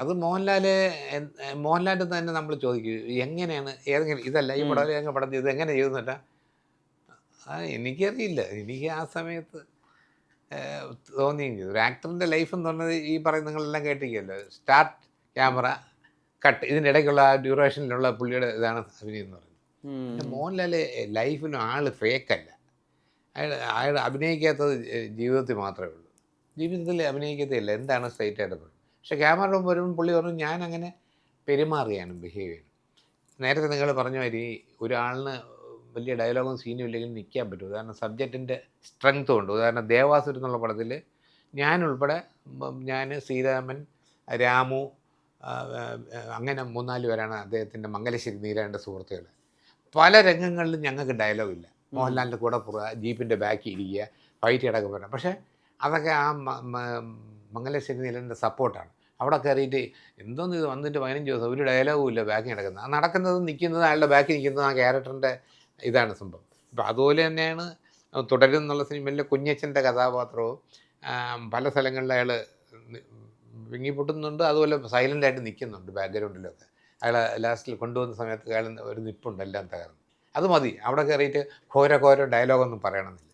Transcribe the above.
അത് മോഹൻലാലിൻ്റെ തന്നെ നമ്മൾ ചോദിക്കും എങ്ങനെയാണ് ഏതെങ്കിലും ഇതല്ല ഈ ഉം. പടം ഏതെങ്കിലും പടം ചെയ്ത് എങ്ങനെ ചെയ്തെന്നല്ല. എനിക്കറിയില്ല. എനിക്ക് ആ സമയത്ത് തോന്നിയും ചെയ്തു. ഒരു ആക്ടറിൻ്റെ ലൈഫ് എന്ന് പറഞ്ഞത് ഈ പറയുന്ന നിങ്ങളെല്ലാം കേട്ടിരിക്കുമല്ലോ. സ്റ്റാർട്ട്, ക്യാമറ, കട്ട്, ഇതിനിടയ്ക്കുള്ള ആ ഡ്യൂറേഷനിലുള്ള പുള്ളിയുടെ ഇതാണ് അഭിനയം എന്ന് പറയുന്നത്. പിന്നെ ഉം. മോഹൻലാൽ ലൈഫിലും ഫേക്കല്ല. അയാൾ അഭിനയിക്കാത്തത് ജീവിതത്തിൽ മാത്രമേ ഉള്ളൂ. ജീവിതത്തിൽ അഭിനയിക്കത്തില്ല. എന്താണ് സ്ട്രെയിറ്റ് ആയിട്ട് പറയുന്നത്. പക്ഷേ ക്യാമറയുടെ മുമ്പ് വരുമ്പോൾ പുള്ളി പറഞ്ഞു ഞാനങ്ങനെ പെരുമാറിയാണ് ബിഹേവ് ചെയ്യുന്നത്. നേരത്തെ നിങ്ങൾ പറഞ്ഞ മാതിരി ഒരാളിന് വലിയ ഡയലോഗും സീനും ഇല്ലെങ്കിലും നിൽക്കാൻ പറ്റും. ഉദാഹരണം സബ്ജക്റ്റിൻ്റെ സ്ട്രെങ്ത് കൊണ്ട്. ഉദാഹരണം ദേവാസുരം എന്നുള്ള പടത്തിൽ ഞാനുൾപ്പെടെ ഞാൻ, ശ്രീരാമൻ, രാമു, അങ്ങനെ 3-4 പേരാണ് അദ്ദേഹത്തിൻ്റെ മംഗലശ്ശേരി നീലകണ്ഠ സുഹൃത്തുക്കൾ. പല രംഗങ്ങളിലും ഞങ്ങൾക്ക് ഡയലോഗില്ല. ഉം. മോഹൻലാലിൻ്റെ കൂടെ പോവുക, ജീപ്പിൻ്റെ ബാക്കിൽ ഇരിക്കുക, ഫൈറ്റ് കിടക്കുക പറയാം. പക്ഷേ അതൊക്കെ ആ മംഗലശ്ശേരി നീലൻ്റെ സപ്പോർട്ടാണ്. അവിടെ കയറിയിട്ട് എന്തോന്ന് ഇത് വന്നിട്ട് 15 ദിവസം ഒരു ഡയലോഗും ഇല്ല ബാക്കി നടക്കുന്നത്. ആ നടക്കുന്നതും നിൽക്കുന്നതും അയാളുടെ ബാക്കിൽ നിൽക്കുന്നത് ആ ക്യാരക്ടറിൻ്റെ ഇതാണ് സംഭവം. ഇപ്പം അതുപോലെ തന്നെയാണ് തുടരും എന്നുള്ള സിനിമയിലെ കുഞ്ഞച്ചൻ്റെ കഥാപാത്രവും പല സ്ഥലങ്ങളിൽ അയാൾ വിങ്ങിപ്പൊട്ടുന്നുണ്ട്. അതുപോലെ സൈലൻ്റായിട്ട് നിൽക്കുന്നുണ്ട് ബാക്ക്ഗ്രൗണ്ടിലൊക്കെ. അയാളെ ലാസ്റ്റിൽ കൊണ്ടുവന്ന സമയത്ത് അയാൾ ഒരു നിപ്പുണ്ട് എല്ലാം തകർന്ന്. അത് മതി. അവിടെ കയറിയിട്ട് ഘോര ഘോര ഡയലോഗൊന്നും പറയണമെന്നില്ല.